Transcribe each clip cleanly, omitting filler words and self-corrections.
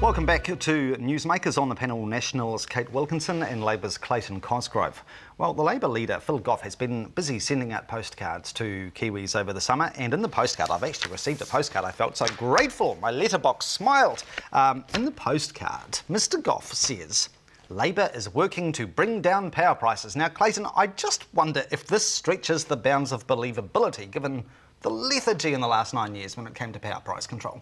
Welcome back to NewsMakers. On the panel, Nationals' Kate Wilkinson and Labour's Clayton Cosgrove. Well, the Labour leader, Phil Goff, has been busy sending out postcards to Kiwis over the summer, and in the postcard, I've actually received a postcard. I felt so grateful. My letterbox smiled. In the postcard, Mr Goff says, Labour is working to bring down power prices. Now, Clayton, I just wonder if this stretches the bounds of believability, given the lethargy in the last 9 years when it came to power price control.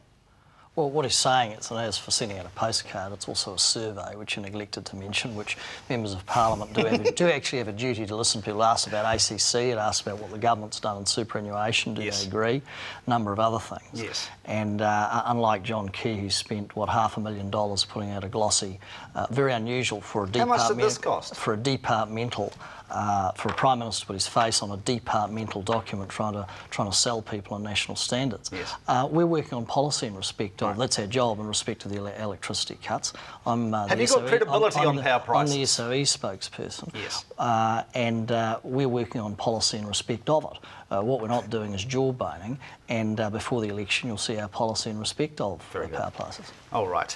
Well, what he's saying is, and as for sending out a postcard, it's also a survey, which you neglected to mention, which members of Parliament do actually have a duty to listen to. People ask about ACC, it asks about what the government's done in superannuation, do they agree, a number of other things. Yes. And unlike John Key, who spent, what, $500,000 putting out a glossy, very unusual for a departmental... How much did this cost? For a departmental... for a Prime Minister to put his face on a departmental document trying to sell people on national standards. Yes. We're working on policy in respect of, that's our job, in respect of the electricity cuts. Have you got credibility on power prices? I'm the SOE spokesperson. Yes. And we're working on policy in respect of it. What we're not doing is jawboning, and before the election you'll see our policy in respect of power prices. All right.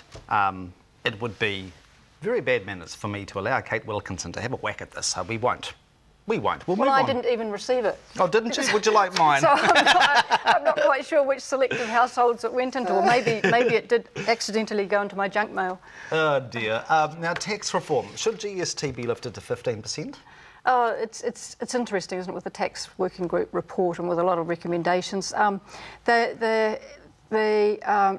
It would be very bad manners for me to allow Kate Wilkinson to have a whack at this. We won't. We won't. We'll move on. I didn't even receive it. Oh, didn't you? Would you like mine? So I'm not quite sure which selective households it went into, or maybe it did accidentally go into my junk mail. Oh dear. Now, tax reform. Should GST be lifted to 15%? It's interesting, isn't it, with the tax working group report and with a lot of recommendations. The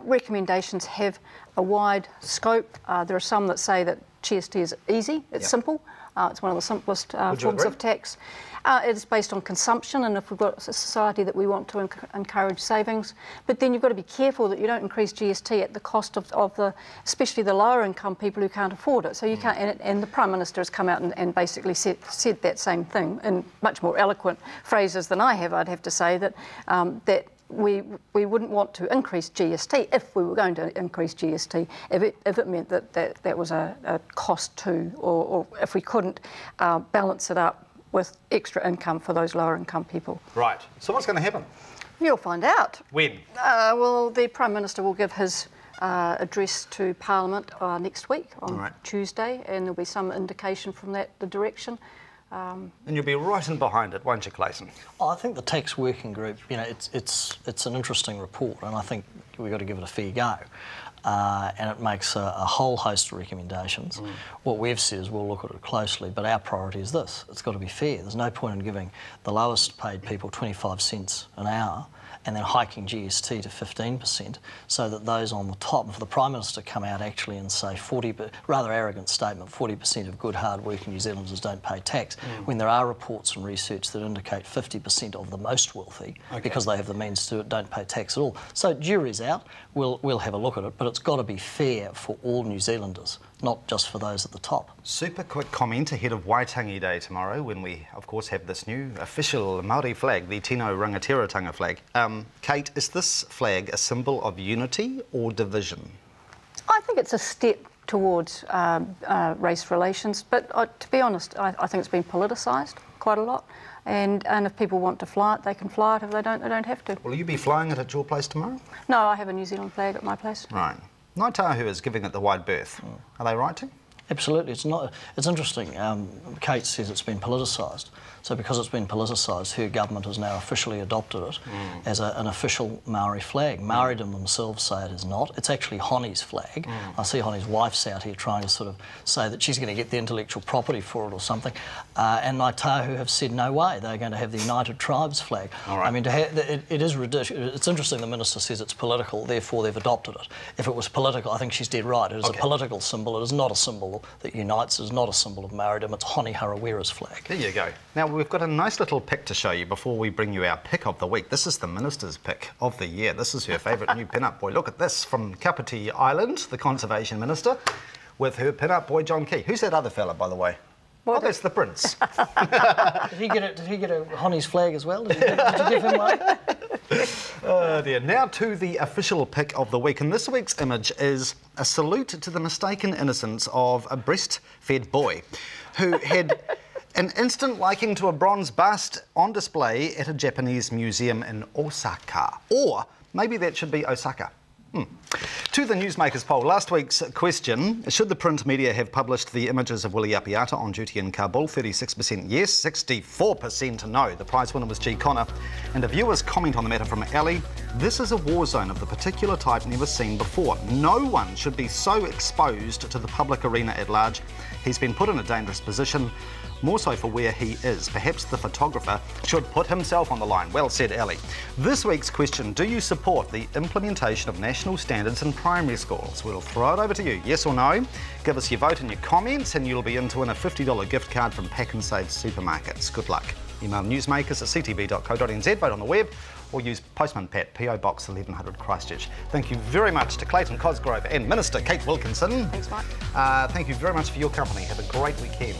recommendations have a wide scope. There are some that say that GST is easy, it's simple. It's one of the simplest forms of tax. It's based on consumption, and if we've got a society that we want to encourage savings, but then you've got to be careful that you don't increase GST at the cost of especially the lower income people who can't afford it. So you can't, and the Prime Minister has come out and basically said that same thing in much more eloquent phrases than I have. I'd have to say that that we wouldn't want to increase GST if we were going to increase GST, if it meant that was a cost too, or if we couldn't balance it up with extra income for those lower income people. Right. So what's going to happen? You'll find out. When? Well, the Prime Minister will give his address to Parliament next week on Tuesday, and there'll be some indication from that, the direction. And you'll be right in behind it, won't you, Clayton? Oh, I think the tax working group, you know, it's an interesting report, and I think we've got to give it a fair go. And it makes a whole host of recommendations. What we've said is we'll look at it closely, but our priority is this. It's got to be fair. There's no point in giving the lowest paid people 25 cents an hour and then hiking GST to 15%, so that those on the top, for the Prime Minister to come out actually and say rather arrogant statement, 40% of good, hard-working New Zealanders don't pay tax, when there are reports and research that indicate 50% of the most wealthy, because they have the means to do it, don't pay tax at all. So jury's out, we'll have a look at it, but it's got to be fair for all New Zealanders, not just for those at the top. Super quick comment ahead of Waitangi Day tomorrow, when we, of course, have this new official Māori flag, the Tino Rangatiratanga flag. Kate, is this flag a symbol of unity or division? I think it's a step towards race relations, but to be honest, I think it's been politicised quite a lot. And if people want to fly it, they can fly it. If they don't have to. Will you be flying it at your place tomorrow? No, I have a New Zealand flag at my place. Right. Ngāi Tahu is giving it the wide berth. Are they right to? Absolutely. It's interesting. Kate says it's been politicised. So because it's been politicised, her government has now officially adopted it as an official Maori flag. Maoridom themselves say it is not. It's actually Honi's flag. I see Honi's wife's out here trying to sort of say that she's going to get the intellectual property for it or something. And Ngāi Tahu have said no way. They're going to have the United Tribes flag. I mean, it is ridiculous. It's interesting the Minister says it's political, therefore they've adopted it. If it was political, I think she's dead right. It is a political symbol. It is not a symbol that unites. It is not a symbol of Maoridom. It's Honi Harawira's flag. There you go. Now, we've got a nice little pic to show you before we bring you our pick of the week. This is the Minister's pick of the year. This is her favourite new pin-up boy. Look at this, from Kapiti Island, the Conservation Minister, with her pin-up boy, John Key. Who's that other fella, by the way? Oh, that's the Prince. Did he get a Honi's flag as well? Did you give him one? Oh dear. Now to the official pick of the week, and this week's image is a salute to the mistaken innocence of a breastfed boy who had an instant liking to a bronze bust on display at a Japanese museum in Osaka. Or maybe that should be Osaka. To the Newsmakers poll, last week's question, should the print media have published the images of Willie Apiata on duty in Kabul? 36% yes, 64% no. The prize winner was G. Connor. And a viewer's comment on the matter from Ali, this is a war zone of the particular type never seen before. No one should be so exposed to the public arena at large. He's been put in a dangerous position, more so for where he is. Perhaps the photographer should put himself on the line. Well said, Ali. This week's question, do you support the implementation of national standards in primary schools? We'll throw it over to you, yes or no. Give us your vote and your comments and you'll be in to win a $50 gift card from Pack and Save Supermarkets. Good luck. Email newsmakers@ctv.co.nz, vote on the web, or use Postman Pat, PO Box 1100 Christchurch. Thank you very much to Clayton, Cosgrove and Minister Kate Wilkinson. Thanks, Mike. Thank you very much for your company. Have a great weekend.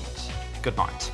Good night.